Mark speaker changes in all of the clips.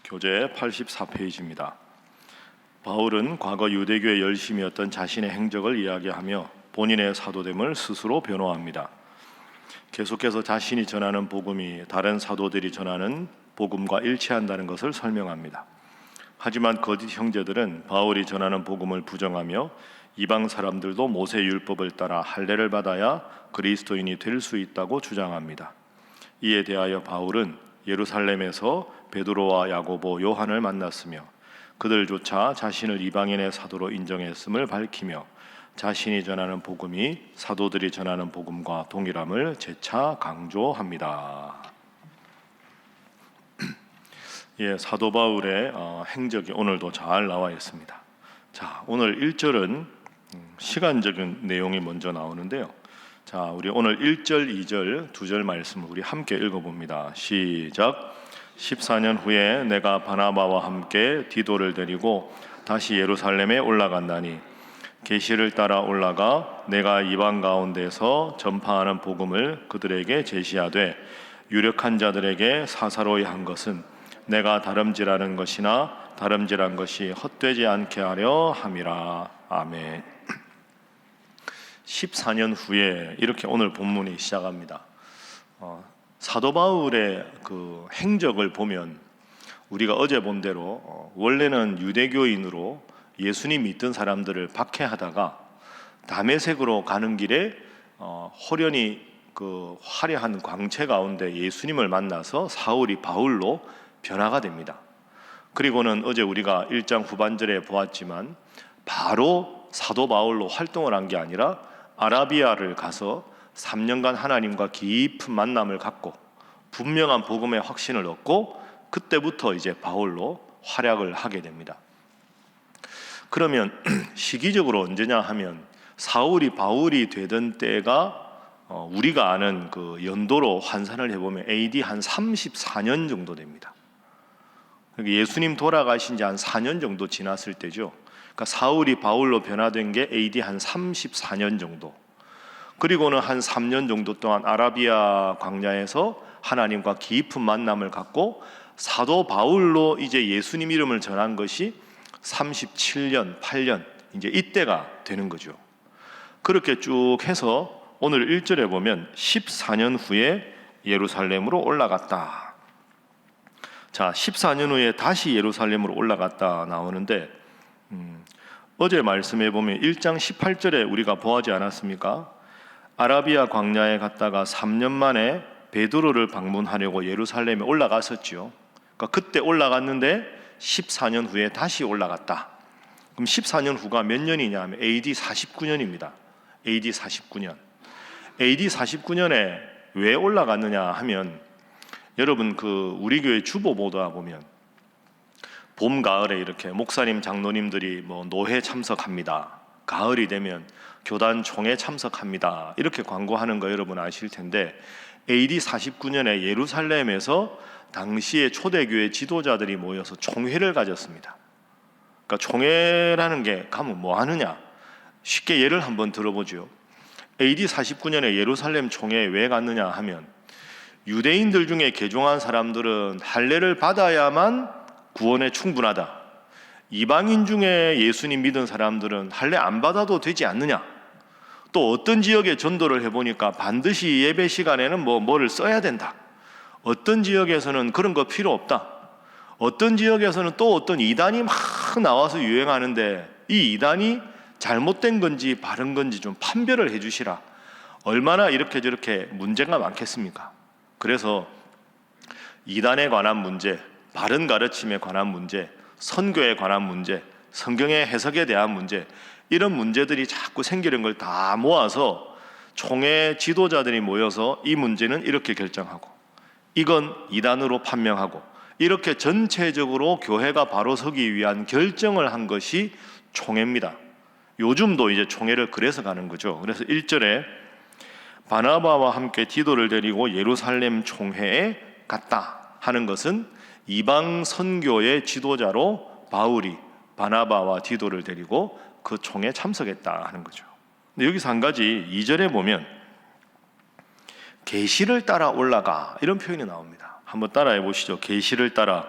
Speaker 1: 교재 84페이지입니다. 바울은 과거 유대교의 열심이었던 자신의 행적을 이야기하며 본인의 사도됨을 스스로 변호합니다. 계속해서 자신이 전하는 복음이 다른 사도들이 전하는 복음과 일치한다는 것을 설명합니다. 하지만 거짓 형제들은 바울이 전하는 복음을 부정하며 이방 사람들도 모세 율법을 따라 할례를 받아야 그리스도인이 될 수 있다고 주장합니다. 이에 대하여 바울은 예루살렘에서 베드로와 야고보, 요한을 만났으며 그들조차 자신을 이방인의 사도로 인정했음을 밝히며 자신이 전하는 복음이 사도들이 전하는 복음과 동일함을 재차 강조합니다. 사도 바울의 행적이 오늘도 잘 나와 있습니다. 자, 오늘 1절은 시간적인 내용이 먼저 나오는데요. 자, 우리 오늘 1절, 2절, 2절 말씀을 우리 함께 읽어봅니다. 시작. 14년 후에 내가 바나바와 함께 디도를 데리고 다시 예루살렘에 올라간다니 계시를 따라 올라가 내가 이방 가운데서 전파하는 복음을 그들에게 제시하되 유력한 자들에게 사사로이 한 것은 내가 다름질하는 것이나 다름질한 것이 헛되지 않게 하려 함이라. 아멘. 14년 후에 이렇게 오늘 본문이 시작합니다. 사도 바울의 그 행적을 보면 우리가 어제 본 대로 원래는 유대교인으로 예수님 믿던 사람들을 박해하다가 다메섹으로 가는 길에 호련히 그 화려한 광채 가운데 예수님을 만나서 사울이 바울로 변화가 됩니다. 그리고는 어제 우리가 1장 후반절에 보았지만 바로 사도 바울로 활동을 한 게 아니라 아라비아를 가서 3년간 하나님과 깊은 만남을 갖고 분명한 복음의 확신을 얻고 그때부터 이제 바울로 활약을 하게 됩니다. 그러면 시기적으로 언제냐 하면 사울이 바울이 되던 때가 우리가 아는 그 연도로 환산을 해보면 AD 한 34년 정도 됩니다. 예수님 돌아가신 지 한 4년 정도 지났을 때죠. 그러니까 사울이 바울로 변화된 게 AD 한 34년 정도. 그리고는 한 3년 정도 동안 아라비아 광야에서 하나님과 깊은 만남을 갖고 사도 바울로 이제 예수님 이름을 전한 것이 37년, 8년 이제 이때가 되는 거죠. 그렇게 쭉 해서 오늘 1절에 보면 14년 후에 예루살렘으로 올라갔다. 자, 14년 후에 다시 예루살렘으로 올라갔다 나오는데 어제 말씀해 보면 1장 18절에 우리가 보았지 않았습니까? 아라비아 광야에 갔다가 3년 만에 베드로를 방문하려고 예루살렘에 올라갔었죠. 그러니까 그때 올라갔는데 14년 후에 다시 올라갔다. 그럼 14년 후가 몇 년이냐 하면 AD 49년입니다. AD 49년. AD 49년에 왜 올라갔느냐 하면 여러분 그 우리 교회 주보 보다 보면 봄, 가을에 이렇게 목사님, 장로님들이 뭐 노회 참석합니다. 가을이 되면 교단 총회 참석합니다. 이렇게 광고하는 거 여러분 아실 텐데 AD 49년에 예루살렘에서 당시의 초대교회 지도자들이 모여서 총회를 가졌습니다. 그러니까 총회라는 게 가면 뭐 하느냐? 쉽게 예를 한번 들어보죠. AD 49년에 예루살렘 총회에 왜 갔느냐 하면 유대인들 중에 개종한 사람들은 할례를 받아야만 구원에 충분하다. 이방인 중에 예수님 믿은 사람들은 할례 안 받아도 되지 않느냐. 또 어떤 지역에 전도를 해보니까 반드시 예배 시간에는 뭐를 써야 된다. 어떤 지역에서는 그런 거 필요 없다. 어떤 지역에서는 또 어떤 이단이 막 나와서 유행하는데 이 이단이 잘못된 건지 바른 건지 좀 판별을 해주시라. 얼마나 이렇게 저렇게 문제가 많겠습니까? 그래서 이단에 관한 문제, 바른 가르침에 관한 문제, 선교에 관한 문제, 성경의 해석에 대한 문제, 이런 문제들이 자꾸 생기는 걸 다 모아서 총회 지도자들이 모여서 이 문제는 이렇게 결정하고 이건 이단으로 판명하고 이렇게 전체적으로 교회가 바로 서기 위한 결정을 한 것이 총회입니다. 요즘도 이제 총회를 그래서 가는 거죠. 그래서 1절에 바나바와 함께 디도를 데리고 예루살렘 총회에 갔다 하는 것은 이방 선교의 지도자로 바울이 바나바와 디도를 데리고 그 총회에 참석했다 하는 거죠. 근데 여기서 한 가지 2절에 보면 계시를 따라 올라가 이런 표현이 나옵니다. 한번 따라해 보시죠. 계시를 따라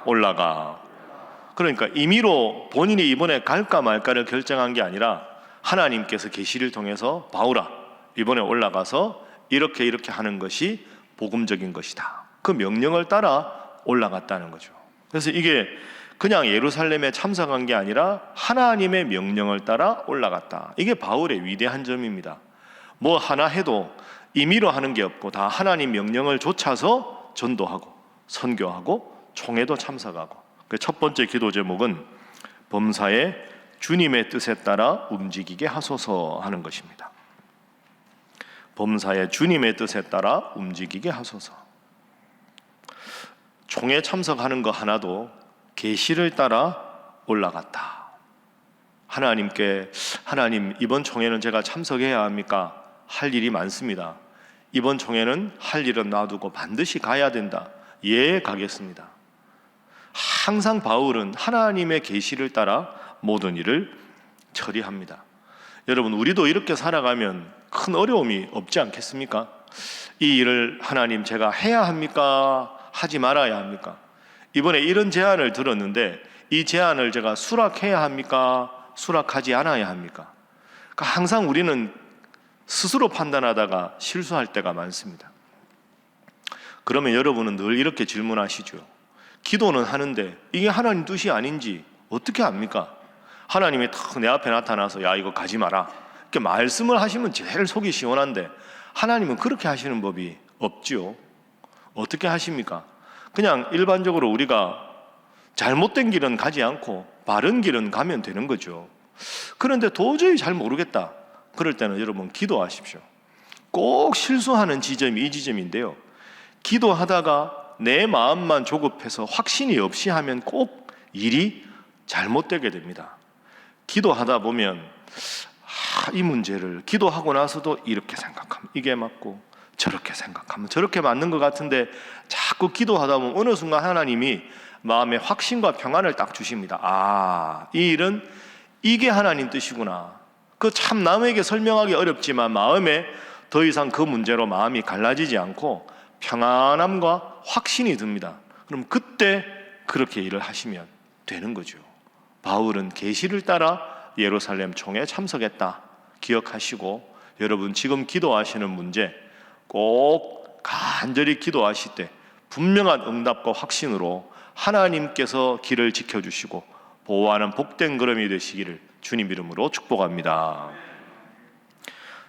Speaker 1: 올라가. 그러니까 임의로 본인이 이번에 갈까 말까를 결정한 게 아니라 하나님께서 계시를 통해서 바울아, 이번에 올라가서 이렇게 하는 것이 복음적인 것이다. 그 명령을 따라 올라갔다는 거죠. 그래서 이게 그냥 예루살렘에 참석한 게 아니라 하나님의 명령을 따라 올라갔다. 이게 바울의 위대한 점입니다. 뭐 하나 해도 임의로 하는 게 없고 다 하나님 명령을 좇아서 전도하고 선교하고 총회도 참석하고. 그 첫 번째 기도 제목은 범사에 주님의 뜻에 따라 움직이게 하소서 하는 것입니다. 범사에 주님의 뜻에 따라 움직이게 하소서. 총회 참석하는 거 하나도 계시를 따라 올라갔다. 하나님께 하나님, 이번 총회는 제가 참석해야 합니까? 할 일이 많습니다. 이번 총회는 할 일은 놔두고 반드시 가야 된다. 예, 가겠습니다. 항상 바울은 하나님의 계시를 따라 모든 일을 처리합니다. 여러분, 우리도 이렇게 살아가면 큰 어려움이 없지 않겠습니까? 이 일을 하나님 제가 해야 합니까? 하지 말아야 합니까? 이번에 이런 제안을 들었는데 이 제안을 제가 수락해야 합니까? 수락하지 않아야 합니까? 그러니까 항상 우리는 스스로 판단하다가 실수할 때가 많습니다. 그러면 여러분은 늘 이렇게 질문하시죠. 기도는 하는데 이게 하나님 뜻이 아닌지 어떻게 압니까? 하나님이 탁 내 앞에 나타나서 야, 이거 가지 마라, 이렇게 말씀을 하시면 제일 속이 시원한데 하나님은 그렇게 하시는 법이 없지요. 어떻게 하십니까? 그냥 일반적으로 우리가 잘못된 길은 가지 않고 바른 길은 가면 되는 거죠. 그런데 도저히 잘 모르겠다, 그럴 때는 여러분 기도하십시오. 꼭 실수하는 지점이 이 지점인데요. 기도하다가 내 마음만 조급해서 확신이 없이 하면 꼭 일이 잘못되게 됩니다. 기도하다 보면 이 문제를 기도하고 나서도 이렇게 생각하면 이게 맞고 저렇게 생각하면 저렇게 맞는 것 같은데 자꾸 기도하다 보면 어느 순간 하나님이 마음에 확신과 평안을 딱 주십니다. 아, 이 일은 이게 하나님 뜻이구나. 그 참 남에게 설명하기 어렵지만 마음에 더 이상 그 문제로 마음이 갈라지지 않고 평안함과 확신이 듭니다. 그럼 그때 그렇게 일을 하시면 되는 거죠. 바울은 계시를 따라 예루살렘 총회에 참석했다. 기억하시고 여러분 지금 기도하시는 문제 꼭 간절히 기도하실 때 분명한 응답과 확신으로 하나님께서 길을 지켜주시고 보호하는 복된 걸음이 되시기를 주님 이름으로 축복합니다.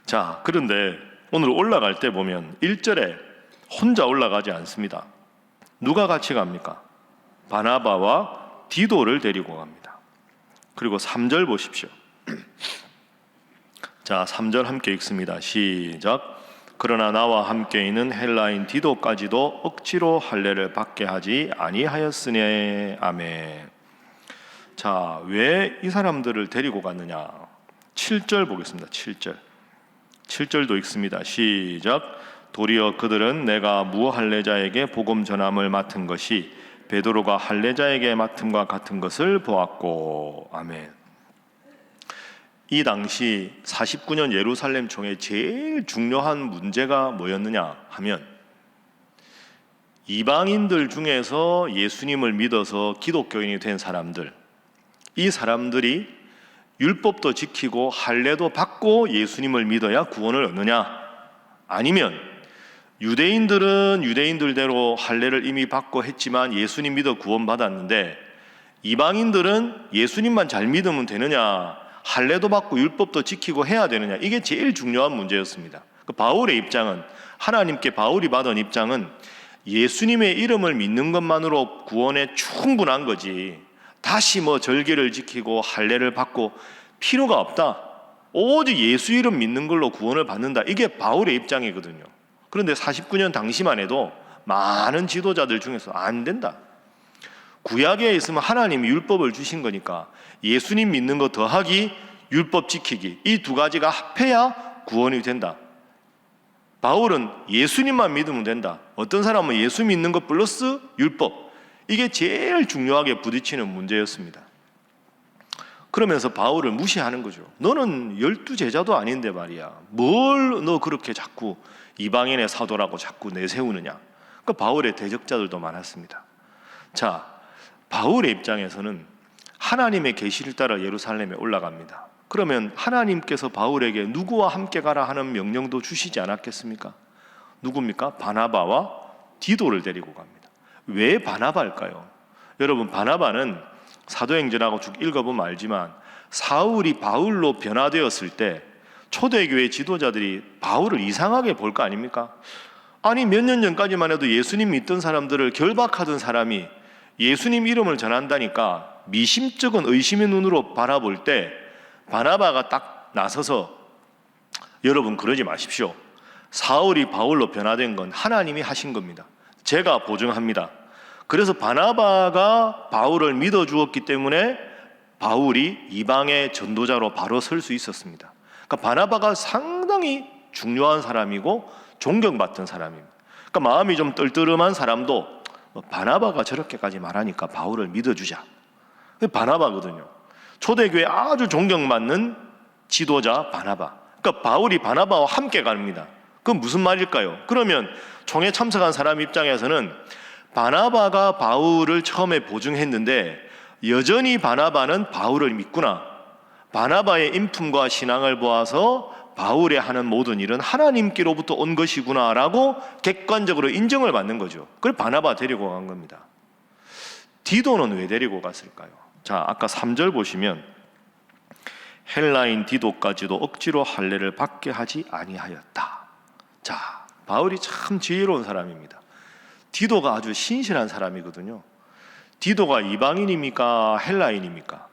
Speaker 1: 자, 그런데 오늘 올라갈 때 보면 1절에 혼자 올라가지 않습니다. 누가 같이 갑니까? 바나바와 디도를 데리고 갑니다. 그리고 3절 보십시오. 자, 3절 함께 읽습니다. 시작. 그러나 나와 함께 있는 헬라인 디도까지도 억지로 할례를 받게 하지 아니하였으니. 아멘. 자, 왜 이 사람들을 데리고 갔느냐? 7절 보겠습니다. 7절도 읽습니다. 시작. 도리어 그들은 내가 무할례자에게 복음 전함을 맡은 것이 베드로가 할례자에게 맡음과 같은 것을 보았고. 아멘. 이 당시 49년 예루살렘 총회 제일 중요한 문제가 뭐였느냐 하면 이방인들 중에서 예수님을 믿어서 기독교인이 된 사람들, 이 사람들이 율법도 지키고 할례도 받고 예수님을 믿어야 구원을 얻느냐, 아니면 유대인들은 유대인들대로 할례를 이미 받고 했지만 예수님 믿어 구원받았는데 이방인들은 예수님만 잘 믿으면 되느냐, 할례도 받고 율법도 지키고 해야 되느냐, 이게 제일 중요한 문제였습니다. 바울의 입장은, 하나님께 바울이 받은 입장은 예수님의 이름을 믿는 것만으로 구원에 충분한 거지 다시 뭐 절기를 지키고 할례를 받고 필요가 없다, 오직 예수 이름 믿는 걸로 구원을 받는다, 이게 바울의 입장이거든요. 그런데 49년 당시만 해도 많은 지도자들 중에서 안 된다, 구약에 있으면 하나님이 율법을 주신 거니까 예수님 믿는 거 더하기 율법 지키기, 이 두 가지가 합해야 구원이 된다. 바울은 예수님만 믿으면 된다. 어떤 사람은 예수 믿는 것 플러스 율법, 이게 제일 중요하게 부딪히는 문제였습니다. 그러면서 바울을 무시하는 거죠. 너는 12제자도 아닌데 말이야, 뭘 너 그렇게 자꾸 이방인의 사도라고 자꾸 내세우느냐. 그러니까 바울의 대적자들도 많았습니다. 자, 바울의 입장에서는 하나님의 계시를 따라 예루살렘에 올라갑니다. 그러면 하나님께서 바울에게 누구와 함께 가라 하는 명령도 주시지 않았겠습니까? 누굽니까? 바나바와 디도를 데리고 갑니다. 왜 바나바일까요? 여러분, 바나바는 사도행전하고 쭉 읽어보면 알지만 사울이 바울로 변화되었을 때 초대교회 지도자들이 바울을 이상하게 볼 거 아닙니까? 아니, 몇 년 전까지만 해도 예수님 믿던 사람들을 결박하던 사람이 예수님 이름을 전한다니까 미심쩍은 의심의 눈으로 바라볼 때 바나바가 딱 나서서, 여러분 그러지 마십시오. 사울이 바울로 변화된 건 하나님이 하신 겁니다. 제가 보증합니다. 그래서 바나바가 바울을 믿어주었기 때문에 바울이 이방의 전도자로 바로 설 수 있었습니다. 그러니까 바나바가 상당히 중요한 사람이고 존경받던 사람입니다. 그러니까 마음이 좀 떨떠름한 사람도 바나바가 저렇게까지 말하니까 바울을 믿어주자. 바나바거든요. 초대교회 아주 존경받는 지도자 바나바. 그러니까 바울이 바나바와 함께 갑니다. 그건 무슨 말일까요? 그러면 총회 참석한 사람 입장에서는 바나바가 바울을 처음에 보증했는데 여전히 바나바는 바울을 믿구나. 바나바의 인품과 신앙을 보아서 바울의 하는 모든 일은 하나님께로부터 온 것이구나라고 객관적으로 인정을 받는 거죠. 그걸 바나바 데리고 간 겁니다. 디도는 왜 데리고 갔을까요? 자, 아까 3절 보시면 헬라인 디도까지도 억지로 할례를 받게 하지 아니하였다. 자, 바울이 참 지혜로운 사람입니다. 디도가 아주 신실한 사람이거든요. 디도가 이방인입니까? 헬라인입니까?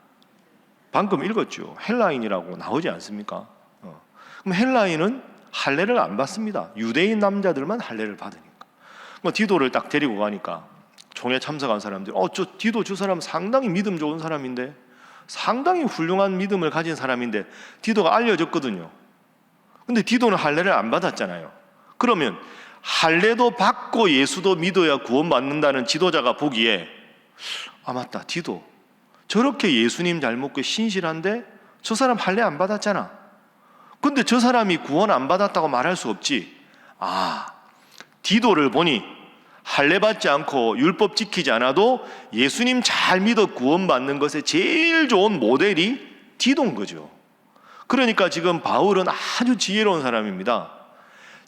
Speaker 1: 방금 읽었죠. 헬라인이라고 나오지 않습니까? 그럼 헬라인은 할례를 안 받습니다. 유대인 남자들만 할례를 받으니까. 디도를 딱 데리고 가니까 총회 참석한 사람들이 저 디도 저 사람 상당히 믿음 좋은 사람인데, 상당히 훌륭한 믿음을 가진 사람인데 디도가 알려졌거든요. 근데 디도는 할례를 안 받았잖아요. 그러면 할례도 받고 예수도 믿어야 구원받는다는 지도자가 보기에 맞다, 디도 저렇게 예수님 잘 믿고 신실한데 저 사람 할례 안 받았잖아. 근데 저 사람이 구원 안 받았다고 말할 수 없지. 디도를 보니 할례 받지 않고 율법 지키지 않아도 예수님 잘 믿어 구원받는 것에 제일 좋은 모델이 디도인 거죠. 그러니까 지금 바울은 아주 지혜로운 사람입니다.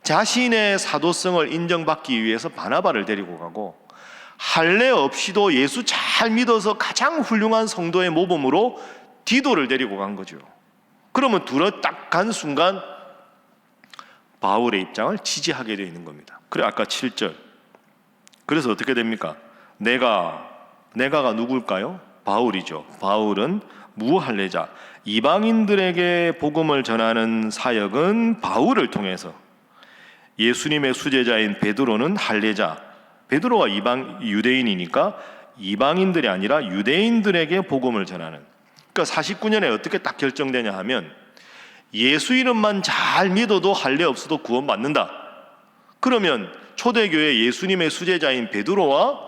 Speaker 1: 자신의 사도성을 인정받기 위해서 바나바를 데리고 가고, 할례 없이도 예수 잘 믿어서 가장 훌륭한 성도의 모범으로 디도를 데리고 간 거죠. 그러면 둘을 딱 간 순간 바울의 입장을 지지하게 되어 있는 겁니다. 그래, 아까 7절. 그래서 어떻게 됩니까? 내가가 누굴까요? 바울이죠. 바울은 무할례자, 이방인들에게 복음을 전하는 사역은 바울을 통해서, 예수님의 수제자인 베드로는 할례자, 베드로가 유대인이니까 이방인들이 아니라 유대인들에게 복음을 전하는. 그러니까 49년에 어떻게 딱 결정되냐 하면 예수 이름만 잘 믿어도 할례 없어도 구원받는다. 그러면 초대교회 예수님의 수제자인 베드로와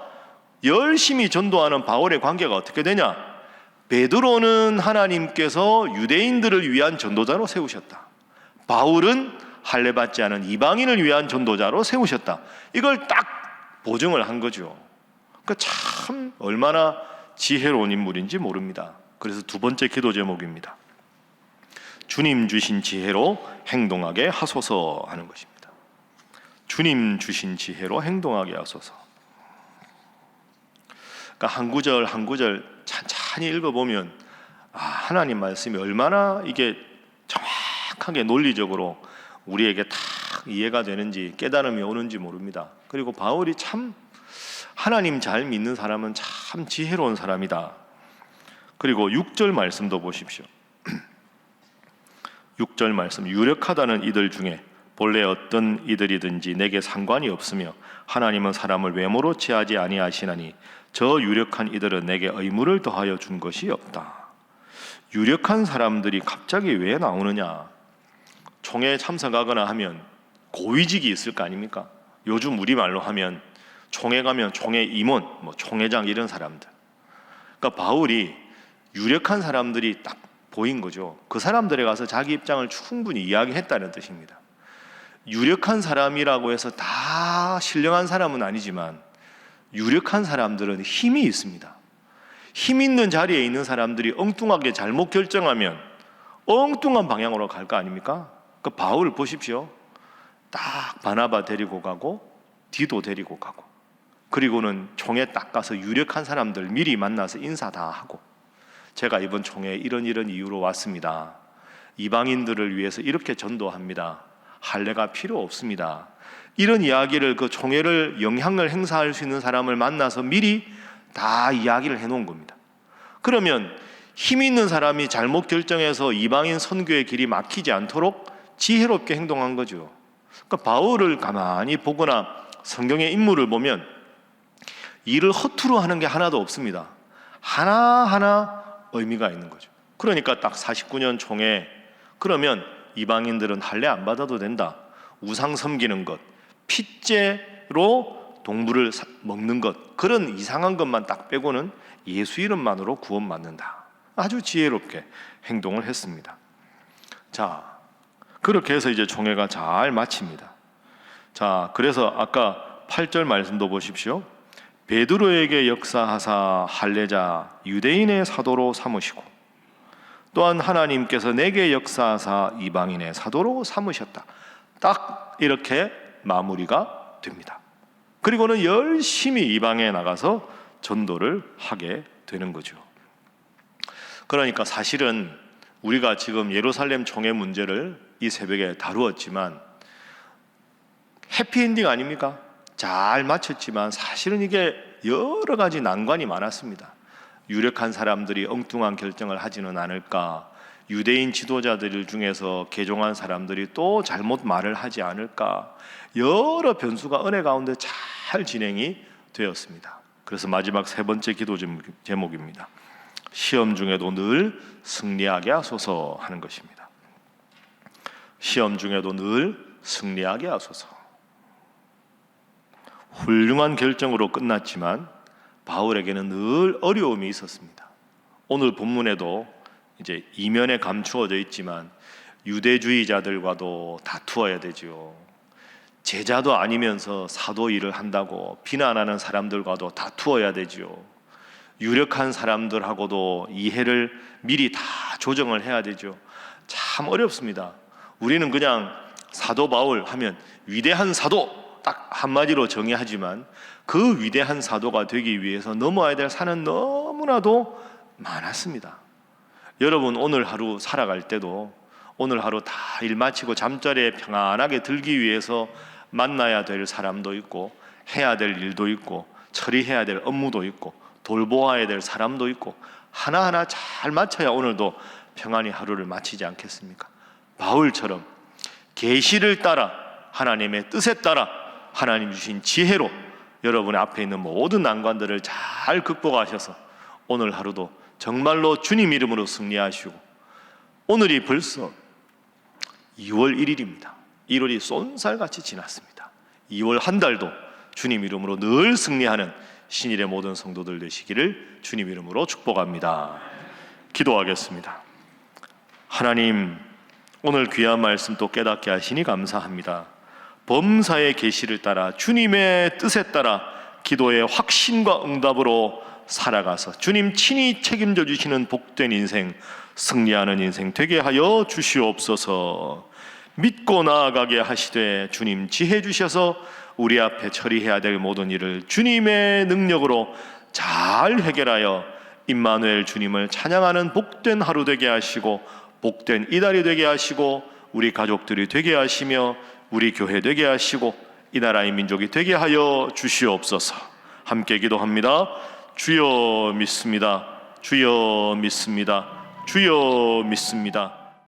Speaker 1: 열심히 전도하는 바울의 관계가 어떻게 되냐? 베드로는 하나님께서 유대인들을 위한 전도자로 세우셨다. 바울은 할례 받지 않은 이방인을 위한 전도자로 세우셨다. 이걸 딱 보증을 한 거죠. 그러니까 참 얼마나 지혜로운 인물인지 모릅니다. 그래서 두 번째 기도 제목입니다. 주님 주신 지혜로 행동하게 하소서 하는 것입니다. 주님 주신 지혜로 행동하게 하소서. 그러니까 한 구절 한 구절 찬찬히 읽어보면 하나님 말씀이 얼마나 이게 정확하게 논리적으로 우리에게 다 이해가 되는지, 깨달음이 오는지 모릅니다. 그리고 바울이 참 하나님 잘 믿는 사람은 참 지혜로운 사람이다. 그리고 6절 말씀도 보십시오. 6절 말씀, 유력하다는 이들 중에 본래 어떤 이들이든지 내게 상관이 없으며 하나님은 사람을 외모로 취하지 아니하시나니 저 유력한 이들은 내게 의무를 더하여 준 것이 없다. 유력한 사람들이 갑자기 왜 나오느냐? 총회에 참석하거나 하면 고위직이 있을 거 아닙니까? 요즘 우리말로 하면 총회 가면 총회 임원, 총회장 이런 사람들. 그러니까 바울이 유력한 사람들이 딱 보인 거죠. 그 사람들에 가서 자기 입장을 충분히 이야기했다는 뜻입니다. 유력한 사람이라고 해서 다 신령한 사람은 아니지만 유력한 사람들은 힘이 있습니다. 힘 있는 자리에 있는 사람들이 엉뚱하게 잘못 결정하면 엉뚱한 방향으로 갈 거 아닙니까? 그 바울 보십시오. 딱 바나바 데리고 가고 디도 데리고 가고, 그리고는 총회 딱 가서 유력한 사람들 미리 만나서 인사 다 하고, 제가 이번 총회에 이런 이유로 왔습니다. 이방인들을 위해서 이렇게 전도합니다. 할례가 필요 없습니다. 이런 이야기를, 그 총회를 영향을 행사할 수 있는 사람을 만나서 미리 다 이야기를 해놓은 겁니다. 그러면 힘 있는 사람이 잘못 결정해서 이방인 선교의 길이 막히지 않도록 지혜롭게 행동한 거죠. 그러니까 바울을 가만히 보거나 성경의 인물을 보면 일을 허투루 하는 게 하나도 없습니다. 하나하나 의미가 있는 거죠. 그러니까 딱 49년 총회, 그러면 이방인들은 할례 안 받아도 된다. 우상 섬기는 것, 핏째로 동물을 먹는 것, 그런 이상한 것만 딱 빼고는 예수 이름만으로 구원받는다. 아주 지혜롭게 행동을 했습니다. 자, 그렇게 해서 이제 총회가 잘 마칩니다. 자, 그래서 아까 8절 말씀도 보십시오. 베드로에게 역사하사 할례자 유대인의 사도로 삼으시고, 또한 하나님께서 내게 역사하사 이방인의 사도로 삼으셨다. 딱 이렇게 마무리가 됩니다. 그리고는 열심히 이방에 나가서 전도를 하게 되는 거죠. 그러니까 사실은 우리가 지금 예루살렘 총회 문제를 이 새벽에 다루었지만 해피엔딩 아닙니까? 잘 마쳤지만 사실은 이게 여러 가지 난관이 많았습니다. 유력한 사람들이 엉뚱한 결정을 하지는 않을까, 유대인 지도자들 중에서 개종한 사람들이 또 잘못 말을 하지 않을까, 여러 변수가 은혜 가운데 잘 진행이 되었습니다. 그래서 마지막 세 번째 기도 제목입니다. 시험 중에도 늘 승리하게 하소서 하는 것입니다. 시험 중에도 늘 승리하게 하소서. 훌륭한 결정으로 끝났지만 바울에게는 늘 어려움이 있었습니다. 오늘 본문에도 이제 이면에 감추어져 있지만 유대주의자들과도 다투어야 되죠. 제자도 아니면서 사도 일을 한다고 비난하는 사람들과도 다투어야 되죠. 유력한 사람들하고도 이해를 미리 다 조정을 해야 되죠. 참 어렵습니다. 우리는 그냥 사도 바울 하면 위대한 사도 딱 한마디로 정의하지만 그 위대한 사도가 되기 위해서 넘어야 될 산은 너무나도 많았습니다. 여러분, 오늘 하루 살아갈 때도 오늘 하루 다 일 마치고 잠자리에 평안하게 들기 위해서 만나야 될 사람도 있고, 해야 될 일도 있고, 처리해야 될 업무도 있고, 돌보아야 될 사람도 있고, 하나하나 잘 맞춰야 오늘도 평안히 하루를 마치지 않겠습니까? 바울처럼 계시를 따라, 하나님의 뜻에 따라 하나님 주신 지혜로 여러분의 앞에 있는 모든 난관들을 잘 극복하셔서 오늘 하루도 정말로 주님 이름으로 승리하시고, 오늘이 벌써 2월 1일입니다. 1월이 쏜살같이 지났습니다. 2월 한 달도 주님 이름으로 늘 승리하는 신일의 모든 성도들 되시기를 주님 이름으로 축복합니다. 기도하겠습니다. 하나님, 오늘 귀한 말씀 또 깨닫게 하시니 감사합니다. 범사의 계시를 따라 주님의 뜻에 따라 기도의 확신과 응답으로 살아가서 주님 친히 책임져 주시는 복된 인생, 승리하는 인생 되게 하여 주시옵소서. 믿고 나아가게 하시되 주님 지혜 주셔서 우리 앞에 처리해야 될 모든 일을 주님의 능력으로 잘 해결하여 임마누엘 주님을 찬양하는 복된 하루 되게 하시고, 복된 이달이 되게 하시고, 우리 가족들이 되게 하시며 우리 교회 되게 하시고 이 나라의 민족이 되게 하여 주시옵소서. 함께 기도합니다. 주여 믿습니다. 주여 믿습니다. 주여 믿습니다.